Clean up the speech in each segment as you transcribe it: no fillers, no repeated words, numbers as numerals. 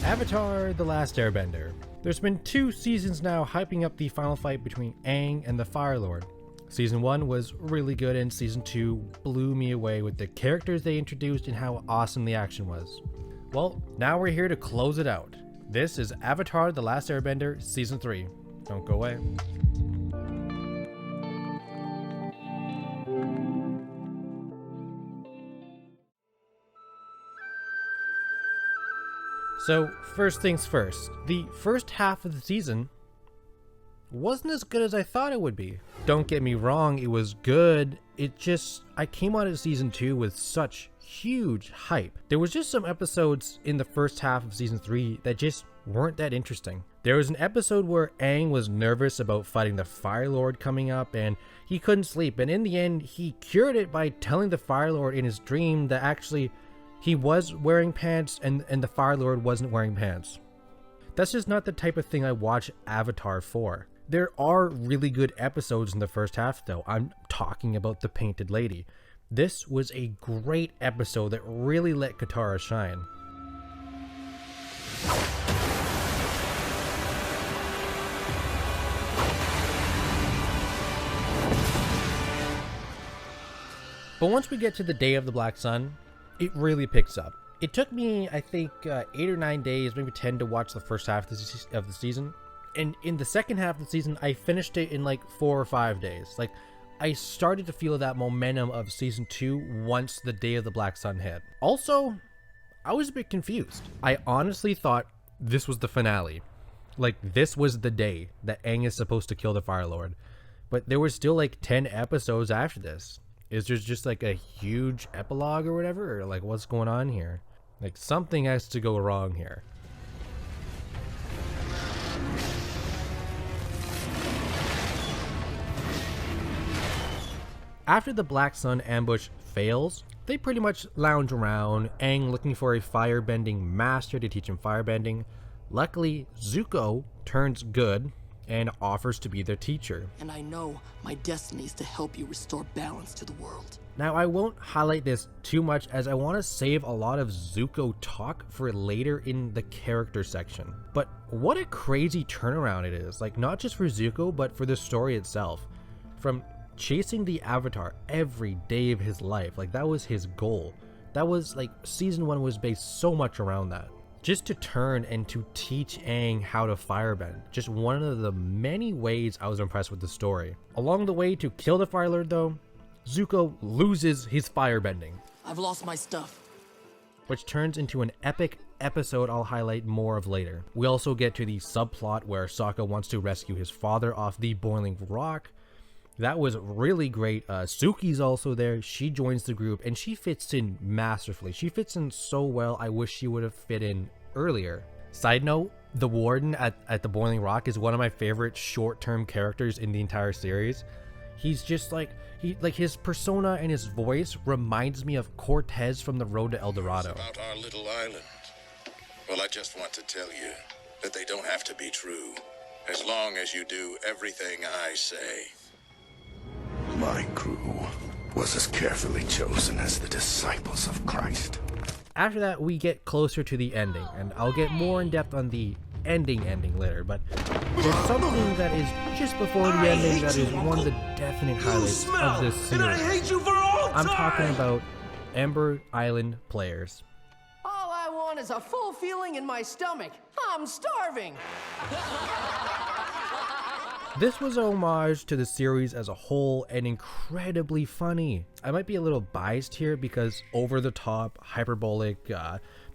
Avatar: The Last Airbender. There's been 2 seasons now hyping up the final fight between Aang and the Fire Lord. Season 1 was really good and Season 2 blew me away with the characters they introduced and how awesome the action was. Well, now we're here to close it out. This is Avatar: The Last Airbender Season 3. Don't go away. So, first things first, the first half of the season wasn't as good as I thought it would be. Don't get me wrong, it was good, I came out of season 2 with such huge hype. There was just some episodes in the first half of season 3 that just weren't that interesting. There was an episode where Aang was nervous about fighting the Fire Lord coming up and he couldn't sleep, and in the end he cured it by telling the Fire Lord in his dream that actually he was wearing pants and the Fire Lord wasn't wearing pants. That's just not the type of thing I watch Avatar for. There are really good episodes in the first half though. I'm talking about the Painted Lady. This was a great episode that really let Katara shine. But once we get to the Day of the Black Sun, it really picks up. It took me, I think, 8 or 9 days, maybe 10 to watch the first half of the season. And in the second half of the season, I finished it in like 4 or 5 days. Like, I started to feel that momentum of season 2 once the Day of the Black Sun hit. Also, I was a bit confused. I honestly thought this was the finale. Like, this was the day that Aang is supposed to kill the Fire Lord. But there were still like 10 episodes after this. Is there just like a huge epilogue or whatever? Or like what's going on here? Like something has to go wrong here. After the Black Sun ambush fails, they pretty much lounge around, Aang looking for a firebending master to teach him firebending. Luckily, Zuko turns good and offers to be their teacher. And I know my destiny is to help you restore balance to the world. Now, I won't highlight this too much as I want to save a lot of Zuko talk for later in the character section. But what a crazy turnaround it is, like not just for Zuko, but for the story itself. From chasing the Avatar every day of his life, like that was his goal. That was like, season 1 was based so much around that. Just to turn and to teach Aang how to firebend. Just one of the many ways I was impressed with the story. Along the way to kill the Fire Lord though, Zuko loses his firebending. I've lost my stuff. Which turns into an epic episode I'll highlight more of later. We also get to the subplot where Sokka wants to rescue his father off the boiling rock. That was really great. Suki's also there. She joins the group and she fits in masterfully. She fits in so well, I wish she would have fit in earlier. Side note, the Warden at the Boiling Rock is one of my favorite short-term characters in the entire series. He's just like, his persona and his voice reminds me of Cortez from the Road to El Dorado. About our little island. Well, I just want to tell you that they don't have to be true, as long as you do everything I say. My crew was as carefully chosen as the disciples of Christ. After that, we get closer to the ending, and I'll get more in depth on the ending later, but there's something that is just before the ending that is one of the definite highlights of this series. And I hate you for all time. I'm talking about Ember Island players. All I want is a full feeling in my stomach. I'm starving. This was a homage to the series as a whole and incredibly funny. I might be a little biased here because over-the-top, hyperbolic,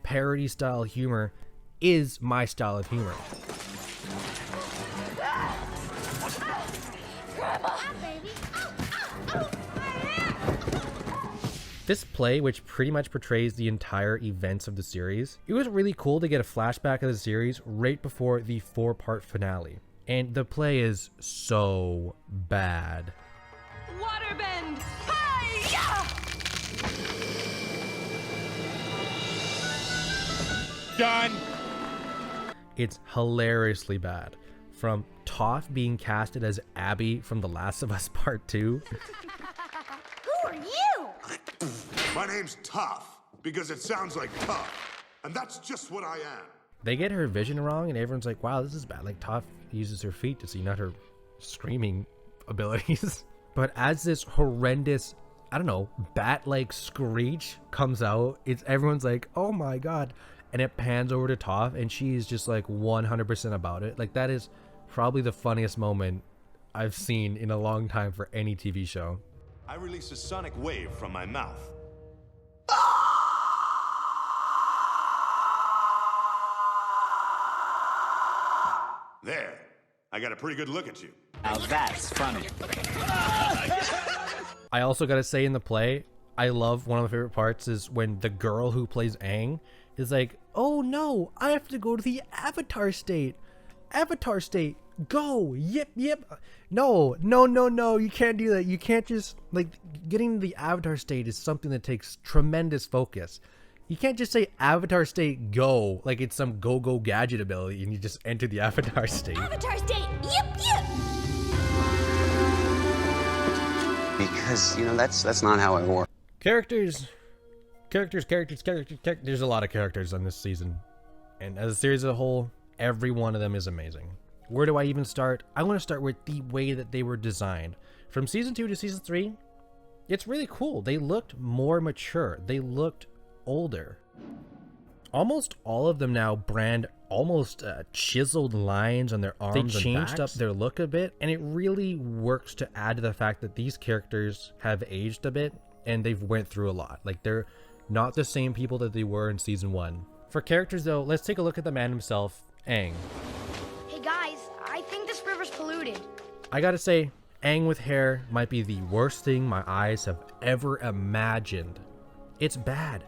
parody-style humor is my style of humor. This play, which pretty much portrays the entire events of the series, it was really cool to get a flashback of the series right before the 4-part finale. And the play is so bad. Waterbend! Hi-ya! Done. It's hilariously bad. From Toph being casted as Abby from The Last of Us Part 2. Who are you? My name's Tough, because it sounds like tough. And that's just what I am. They get her vision wrong and everyone's like, wow, this is bad. Like Toph uses her feet to see, not her screaming abilities. But as this horrendous, I don't know, bat-like screech comes out, everyone's like, oh my god. And it pans over to Toph and she's just like 100% about it. Like that is probably the funniest moment I've seen in a long time for any TV show. I release a sonic wave from my mouth. There. I got a pretty good look at you. Now that's funny. I also gotta say in the play, I love one of my favorite parts is when the girl who plays Aang is like, oh no, I have to go to the Avatar state. Avatar state, go, yip. No, you can't do that. You can't just, like, getting to the Avatar state is something that takes tremendous focus. You can't just say Avatar state, go, like it's some go-go gadget ability and you just enter the Avatar state. Avatar state, yip. Because, you know, that's not how it works. Characters. There's a lot of characters on this season. And as a series as a whole, every one of them is amazing. Where do I even start? I want to start with the way that they were designed. From season 2 to season 3, it's really cool. They looked more mature. They looked older. Almost all of them now brand almost chiseled lines on their arms. They changed up their look a bit, and it really works to add to the fact that these characters have aged a bit and they've went through a lot. Like they're not the same people that they were in season 1. For characters though, let's take a look at the man himself, Aang. Hey guys, I think this river's polluted. I gotta say, Aang with hair might be the worst thing my eyes have ever imagined. It's bad.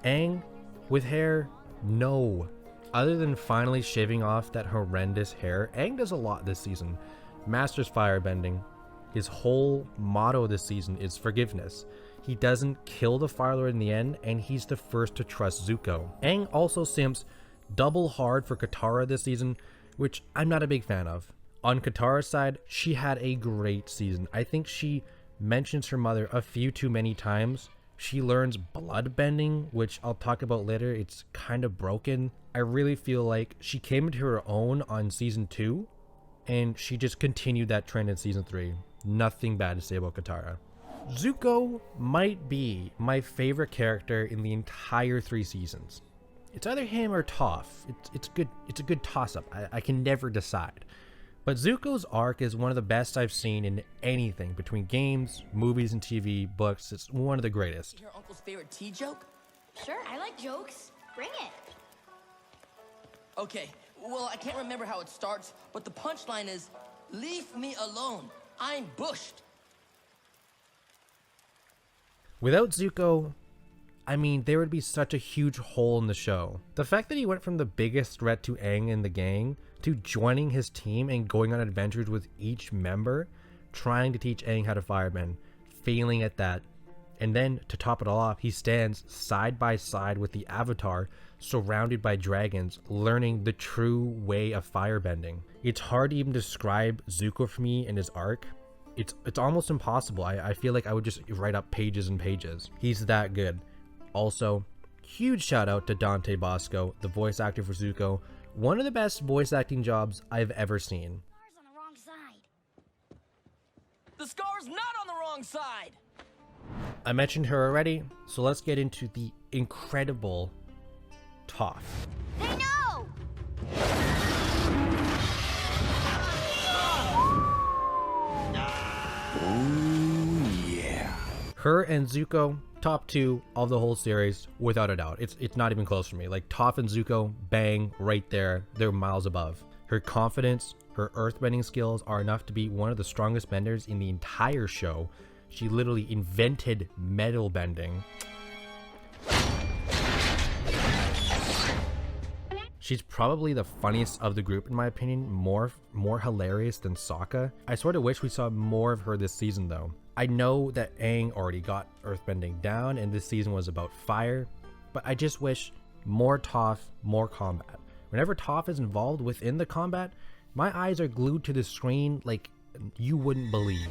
Aang with hair, no. Other than finally shaving off that horrendous hair, Aang does a lot this season. Masters firebending. His whole motto this season is forgiveness. He doesn't kill the Fire Lord in the end, and he's the first to trust Zuko. Aang also simps double hard for Katara this season, which I'm not a big fan of. On Katara's side, she had a great season. I think she mentions her mother a few too many times. She learns blood bending, which I'll talk about later. It's kind of broken. I really feel like she came into her own on season 2, and she just continued that trend in season 3. Nothing bad to say about Katara. Zuko might be my favorite character in the entire 3 seasons. It's either him or Toph. It's good. It's a good toss-up. I can never decide. But Zuko's arc is one of the best I've seen in anything, between games, movies, and TV, books. It's one of the greatest. Your uncle's favorite tea joke? Sure, I like jokes. Bring it. Okay, well, I can't remember how it starts, but the punchline is, leave me alone. I'm bushed. Without Zuko, I mean, there would be such a huge hole in the show. The fact that he went from the biggest threat to Aang and the gang to joining his team and going on adventures with each member, trying to teach Aang how to firebend, failing at that, and then to top it all off, he stands side by side with the Avatar, surrounded by dragons, learning the true way of firebending. It's hard to even describe Zuko for me and his arc. It's almost impossible. I feel like I would just write up pages and pages. He's that good. Also, huge shout out to Dante Bosco, the voice actor for Zuko. One of the best voice acting jobs I've ever seen. Scar's on the wrong side. The scar's not on the wrong side. I mentioned her already, so let's get into the incredible Toph. They know! Oh, yeah. Her and Zuko, top 2 of the whole series, without a doubt. It's not even close for me. Like, Toph and Zuko, bang, right there. They're miles above. Her confidence, her earthbending skills are enough to be one of the strongest benders in the entire show. She literally invented metal bending. She's probably the funniest of the group in my opinion, more hilarious than Sokka. I sort of wish we saw more of her this season though. I know that Aang already got earthbending down and this season was about fire, but I just wish more Toph, more combat. Whenever Toph is involved within the combat, my eyes are glued to the screen like you wouldn't believe.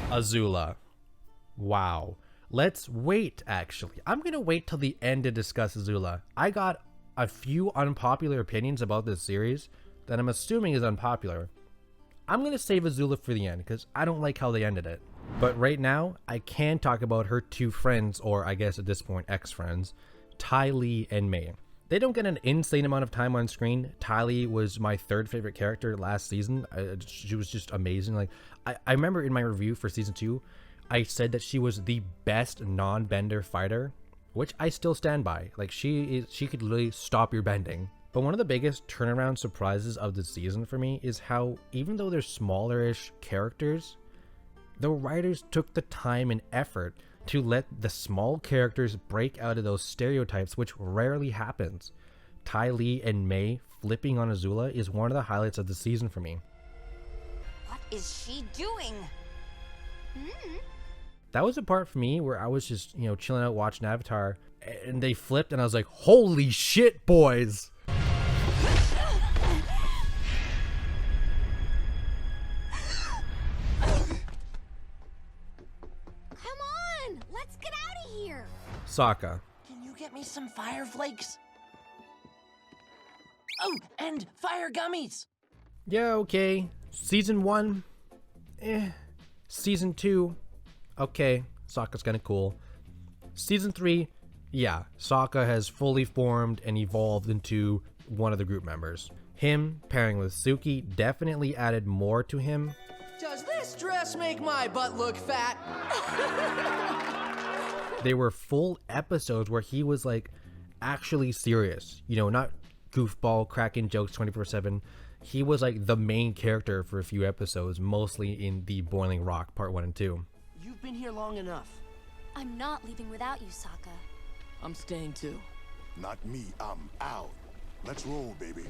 Azula. Wow. Let's wait, actually. I'm gonna wait till the end to discuss Azula. I got a few unpopular opinions about this series that I'm assuming is unpopular. I'm gonna save Azula for the end because I don't like how they ended it. But right now, I can talk about her two friends, or I guess at this point, ex-friends, Ty Lee and May. They don't get an insane amount of time on screen. Ty Lee was my third favorite character last season. She was just amazing. Like I remember in my review for season 2, I said that she was the best non-bender fighter, which I still stand by. Like she could literally stop your bending. But one of the biggest turnaround surprises of the season for me is how, even though they're smaller-ish characters, the writers took the time and effort to let the small characters break out of those stereotypes, which rarely happens. Ty Lee and May flipping on Azula is one of the highlights of the season for me. What is she doing? That was a part for me where I was just, chilling out watching Avatar, and they flipped and I was like, holy shit, boys! Let's get out of here! Sokka. Can you get me some fire flakes? Oh, and fire gummies! Yeah, okay. Season 1, Season 2, okay. Sokka's kinda cool. Season 3, yeah. Sokka has fully formed and evolved into one of the group members. Him pairing with Suki definitely added more to him. Does this dress make my butt look fat? There were full episodes where he was like actually serious, not goofball cracking jokes 24/7. He was like the main character for a few episodes, mostly in the Boiling Rock part 1 and 2. You've been here long enough. I'm not leaving without you, Sokka. I'm staying too. Not me, I'm out. Let's roll, baby.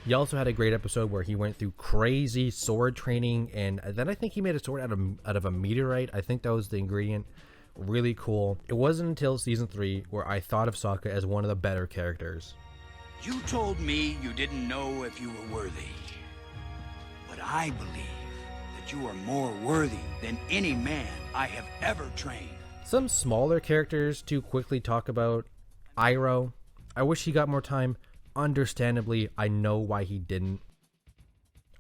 He also had a great episode where he went through crazy sword training, and then I think he made a sword out of a meteorite. I think that was the ingredient. Really cool. It wasn't until season 3 where I thought of Sokka as one of the better characters. You told me you didn't know if you were worthy. But I believe that you are more worthy than any man I have ever trained. Some smaller characters to quickly talk about. Iroh. I wish he got more time. Understandably, I know why he didn't.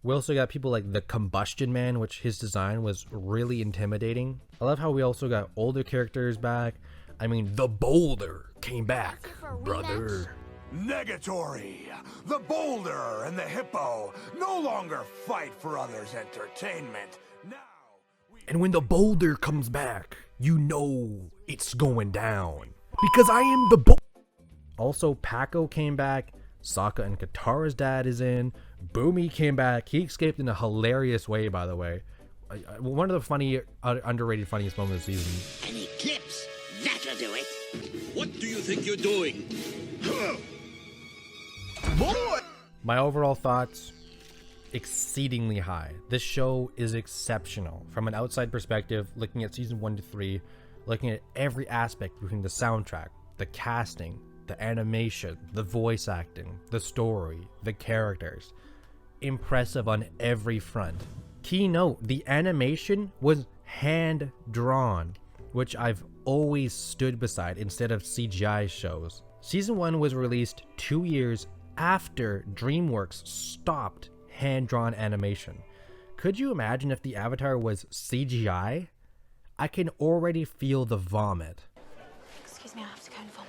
We also got people like the Combustion Man, which his design was really intimidating. I love how we also got older characters back. I mean, the Boulder came back, brother. Negatory! The boulder and the hippo no longer fight for others' entertainment. Now And when the Boulder comes back, you know it's going down. Because I am the Also, Paco came back. Sokka and Katara's dad is in. Boomy came back. He escaped in a hilarious way, by the way. One of the funny, underrated, funniest moments of the season. An eclipse? That'll do it. What do you think you're doing? boy! My overall thoughts, exceedingly high. This show is exceptional. From an outside perspective, looking at season 1 to 3, looking at every aspect between the soundtrack, the casting, the animation, the voice acting, the story, the characters. Impressive on every front. Key note, the animation was hand drawn, which I've always stood beside instead of CGI shows. Season 1 was released 2 years after DreamWorks stopped hand-drawn animation. Could you imagine if the Avatar was CGI? I can already feel the vomit. Excuse me, I have to go and vomit.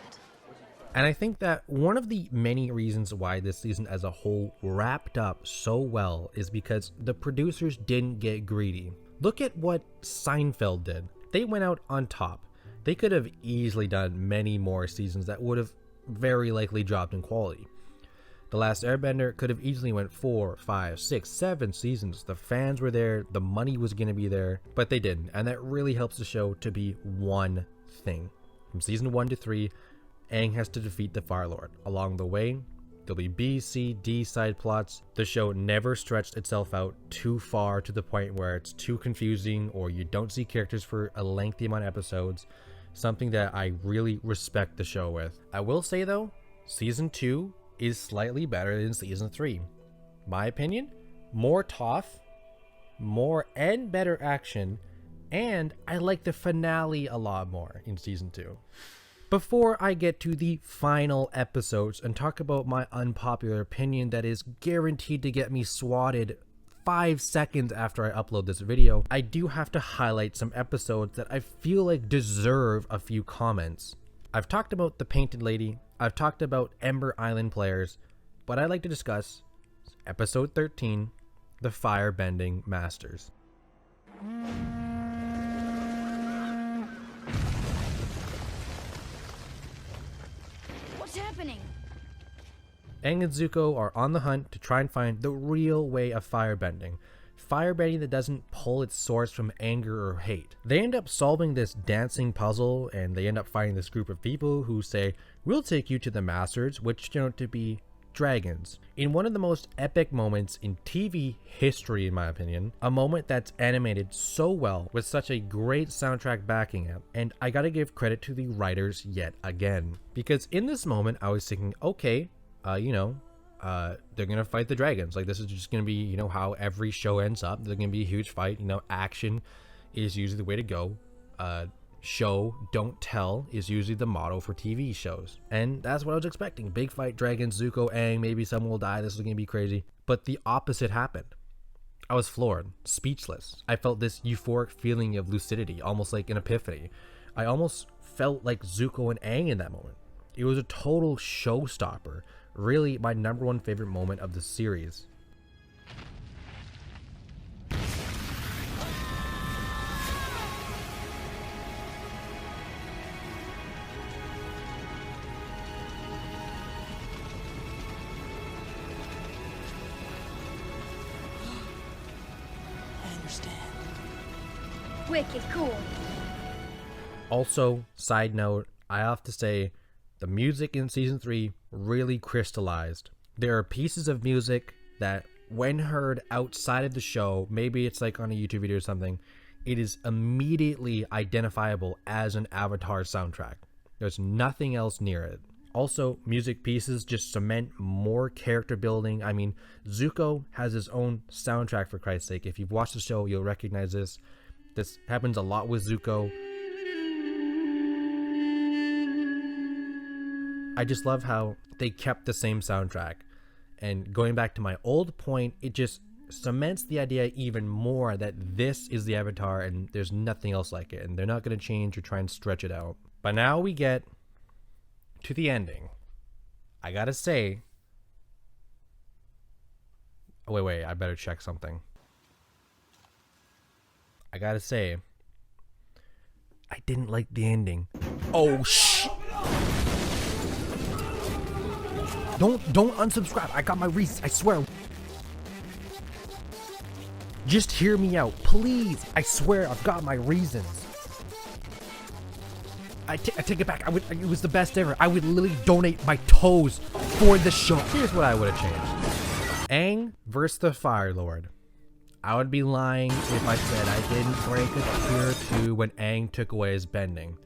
And I think that one of the many reasons why this season as a whole wrapped up so well is because the producers didn't get greedy. Look at what Seinfeld did. They went out on top. They could have easily done many more seasons that would have very likely dropped in quality. The Last Airbender could have easily went 4, 5, 6, 7 seasons. The fans were there, the money was going to be there, but they didn't. And that really helps the show to be one thing. From season 1 to 3, Aang has to defeat the Fire Lord. Along the way, there'll be B, C, D side plots. The show never stretched itself out too far to the point where it's too confusing or you don't see characters for a lengthy amount of episodes. Something that I really respect the show with. I will say though, season 2 is slightly better than season 3. My opinion, more Toph, more and better action, And I like the finale a lot more in season 2. Before I get to the final episodes and talk about my unpopular opinion that is guaranteed to get me swatted 5 seconds after I upload this video, I do have to highlight some episodes that I feel like deserve a few comments. I've talked about the Painted Lady, I've talked about Ember Island players, but I'd like to discuss episode 13, the Firebending Masters. What's happening? Aang and Zuko are on the hunt to try and find the real way of firebending. Firebending that doesn't pull its source from anger or hate. They end up solving this dancing puzzle, and they end up finding this group of people who say, "We'll take you to the Masters," which turn out to be dragons. In one of the most epic moments in TV history, in my opinion, a moment that's animated so well with such a great soundtrack backing it, and I gotta give credit to the writers yet again. Because in this moment, I was thinking, okay, they're gonna fight the dragons. Like, this is just gonna be, how every show ends up. There's gonna be a huge fight. Action is usually the way to go. Show, don't tell is usually the motto for TV shows. And that's what I was expecting. Big fight, dragons, Zuko, Aang, maybe someone will die. This is gonna be crazy. But the opposite happened. I was floored, speechless. I felt this euphoric feeling of lucidity, almost like an epiphany. I almost felt like Zuko and Aang in that moment. It was a total showstopper. Really, my #1 favorite moment of the series. I understand. Wicked cool. Also, side note, I have to say, the music in season 3 really crystallized. There are pieces of music that, when heard outside of the show, maybe it's like on a YouTube video or something, it is immediately identifiable as an Avatar soundtrack. There's nothing else near it. Also, music pieces just cement more character building. I mean, Zuko has his own soundtrack, for Christ's sake. If you've watched the show, you'll recognize this. This happens a lot with Zuko. I just love how they kept the same soundtrack. And going back to my old point, it just cements the idea even more that this is the Avatar and there's nothing else like it. And they're not going to change or try and stretch it out. But now we get to the ending. I gotta say... Oh, wait, I better check something. I gotta say... I didn't like the ending. Oh, shit! Don't unsubscribe. I got my reasons. I swear. Just hear me out, please. I swear I've got my reasons. I take it back. It was the best ever. I would literally donate my toes for the show. Here's what I would have changed. Aang versus the Fire Lord. I would be lying if I said I didn't break a tear or two when Aang took away his bending.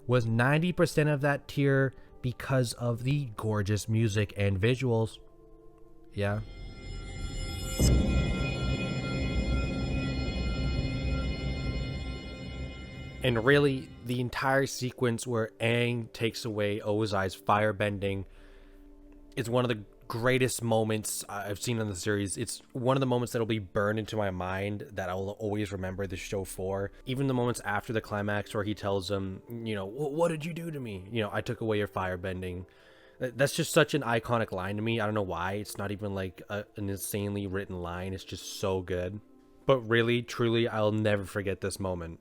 Was 90% of that tear because of the gorgeous music and visuals? Yeah. And really, the entire sequence where Aang takes away Ozai's firebending is one of the greatest moments I've seen in the series. It's one of the moments that'll be burned into my mind that I will always remember the show for. Even the moments after the climax where he tells him, what did you do to me? I took away your firebending. That's just such an iconic line to me. I don't know why. It's not even like an insanely written line. It's just so good. But really, truly, I'll never forget this moment.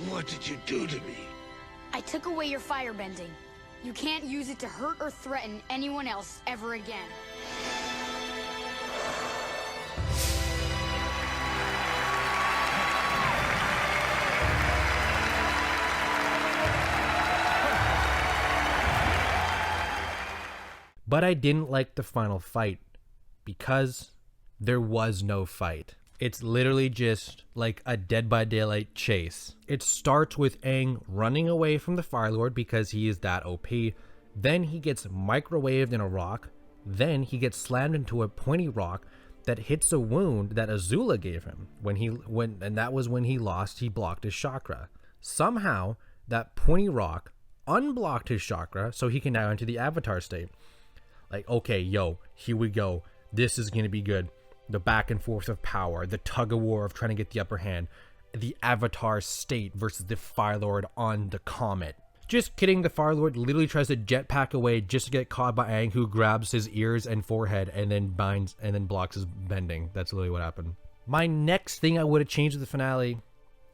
What did you do to me? I took away your firebending. You can't use it to hurt or threaten anyone else ever again. But I didn't like the final fight because there was no fight. It's literally just like a Dead by Daylight chase. It starts with Aang running away from the Fire Lord because he is that OP. Then he gets microwaved in a rock. Then he gets slammed into a pointy rock that hits a wound that Azula gave him and that was when he blocked his chakra. Somehow that pointy rock unblocked his chakra so he can now enter the Avatar state. Like, okay, yo, here we go. This is gonna be good. The back and forth of power, the tug of war of trying to get the upper hand, the Avatar state versus the Fire Lord on the comet. Just kidding, the Fire Lord literally tries to jetpack away just to get caught by Aang, who grabs his ears and forehead and then blocks his bending. That's literally what happened. My next thing I would have changed with the finale,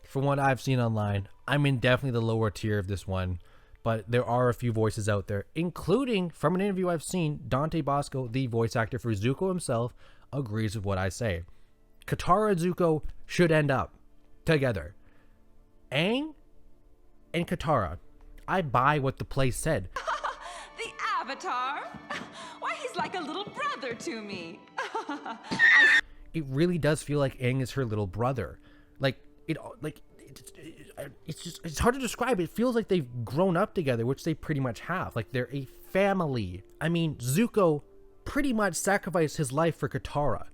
from what I've seen online, I'm in definitely the lower tier of this one, but there are a few voices out there, including from an interview I've seen, Dante Bosco, the voice actor for Zuko himself, agrees with what I say. Katara and Zuko should end up together. Aang and Katara, I buy what the play said. The Avatar? Why, he's like a little brother to me. It really does feel like Aang is her little brother. It's hard to describe. It feels like they've grown up together, which they pretty much have. Like, they're a family. I mean, Zuko pretty much sacrificed his life for Katara.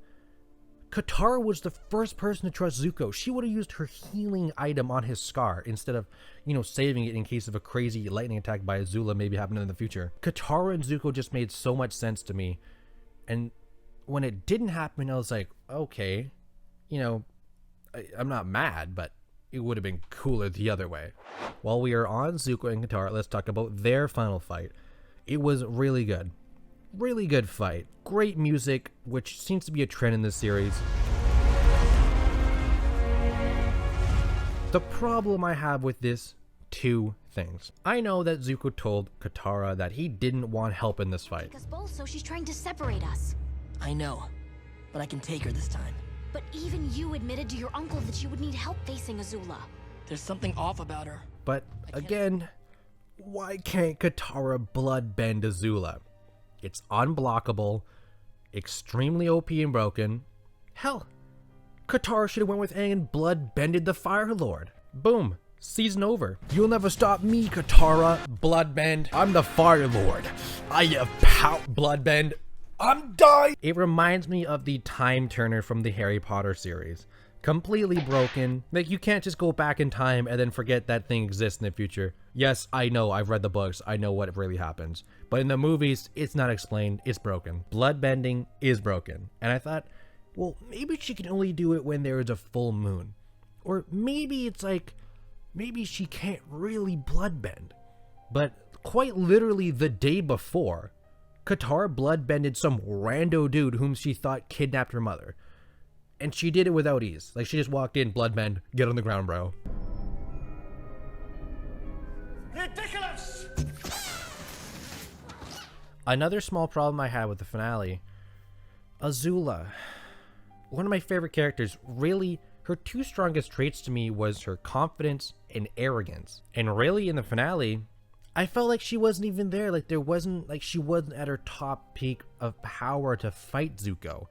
Katara was the first person to trust Zuko. She would have used her healing item on his scar instead of, saving it in case of a crazy lightning attack by Azula maybe happening in the future. Katara and Zuko just made so much sense to me. And when it didn't happen, I was like, okay, I'm not mad, but it would have been cooler the other way. While we are on Zuko and Katara, let's talk about their final fight. It was really good. Really good fight. Great music, which seems to be a trend in this series. The problem I have with this, two things. I know that Zuko told Katara that he didn't want help in this fight. Because both, so she's trying to separate us. I know, but I can take her this time. But even you admitted to your uncle that you would need help facing Azula. There's something off about her. But again, why can't Katara bloodbend Azula? It's unblockable, extremely OP and broken. Hell, Katara should have went with Aang and bloodbended the Fire Lord. Boom, season over. You'll never stop me, Katara. Bloodbend. I'm the Fire Lord. I have bloodbend. I'm dying. It reminds me of the Time Turner from the Harry Potter series. Completely broken. Like, you can't just go back in time and then forget that thing exists in the future. Yes, I know, I've read the books, I know what really happens. But in the movies, it's not explained, it's broken. Bloodbending is broken. And I thought, well, maybe she can only do it when there is a full moon. Or maybe it's like, maybe she can't really bloodbend. But quite literally the day before, Katara bloodbended some rando dude whom she thought kidnapped her mother. And she did it without ease. Like, she just walked in, bloodbend, get on the ground, bro. Ridiculous! Another small problem I had with the finale, Azula. One of my favorite characters. Really, her two strongest traits to me was her confidence and arrogance. And really, in the finale, I felt like she wasn't even there. Like, she wasn't at her top peak of power to fight Zuko.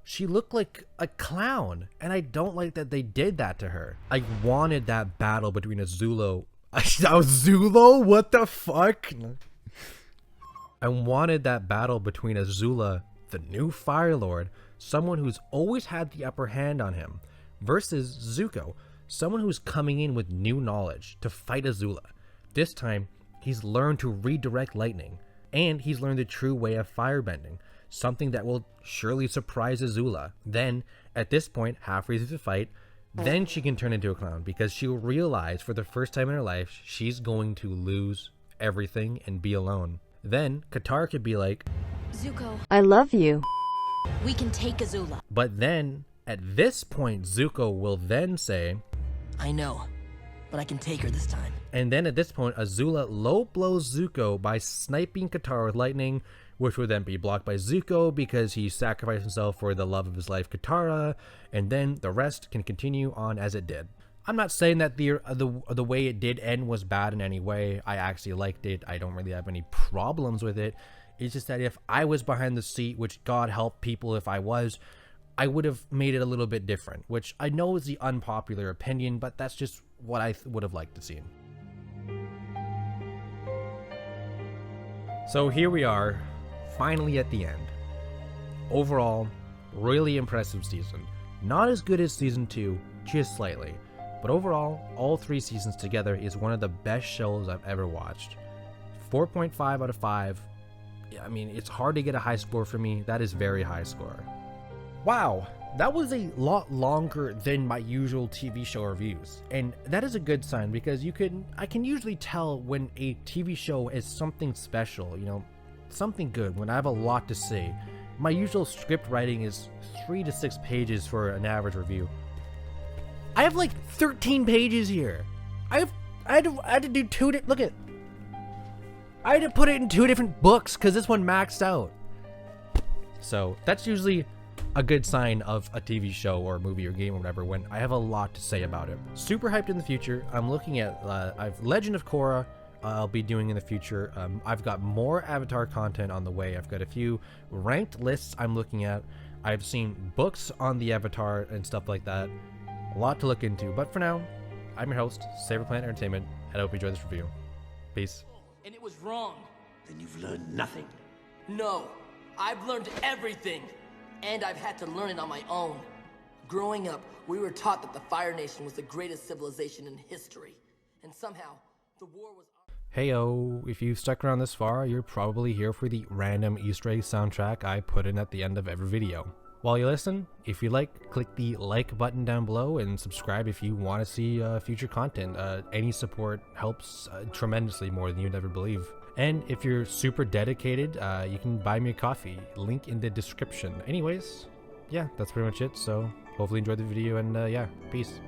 She looked like a clown, and I don't like that they did that to her. I wanted that battle between Azula. Zulo? What the fuck? I wanted that battle between Azula, the new Fire Lord, someone who's always had the upper hand on him, versus Zuko, someone who's coming in with new knowledge to fight Azula. This time, he's learned to redirect lightning, and he's learned the true way of firebending. Something that will surely surprise Azula. Then, at this point, halfway through the fight, then she can turn into a clown because she'll realize for the first time in her life, she's going to lose everything and be alone. Then, Katara could be like, Zuko, I love you. We can take Azula. But then, at this point, Zuko will then say, I know, but I can take her this time. And then at this point, Azula low blows Zuko by sniping Katara with lightning, which would then be blocked by Zuko because he sacrificed himself for the love of his life, Katara, and then the rest can continue on as it did. I'm not saying that the way it did end was bad in any way. I actually liked it. I don't really have any problems with it. It's just that if I was behind the seat, which God help people if I was, I would have made it a little bit different, which I know is the unpopular opinion, but that's just what I would have liked to see. So here we are, finally at the end. Overall, really impressive season. Not as good as season 2, just slightly. But overall, all 3 seasons together is one of the best shows I've ever watched. 4.5 out of 5. I mean, it's hard to get a high score for me. That is very high score. Wow, that was a lot longer than my usual TV show reviews. And that is a good sign because I can usually tell when a TV show is something special, you know, something good, when I have a lot to say. My usual script writing is 3 to 6 pages for an average review. I have like 13 pages here. I had to do 2. Look at. I had to put it in 2 different books because this one maxed out. So that's usually a good sign of a TV show or movie or game or whatever when I have a lot to say about it. Super hyped in the future. I'm looking at I've Legend of Korra. I'll be doing in the future. I've got more Avatar content on the way. I've got a few ranked lists I'm looking at. I've seen books on the Avatar and stuff like that. A lot to look into, but for now, I'm your host, Saber Planet Entertainment, and I hope you enjoyed this review. Peace. And it was wrong. Then you've learned nothing. No, I've learned everything. And I've had to learn it on my own. Growing up, we were taught that the Fire Nation was the greatest civilization in history. And somehow, the war was... Heyo, if you've stuck around this far, you're probably here for the random Easter egg soundtrack I put in at the end of every video. While you listen, if you like, click the like button down below and subscribe if you want to see future content. Any support helps tremendously more than you'd ever believe. And if you're super dedicated, you can buy me a coffee. Link in the description. Anyways, yeah, that's pretty much it. So hopefully you enjoyed the video and yeah, peace.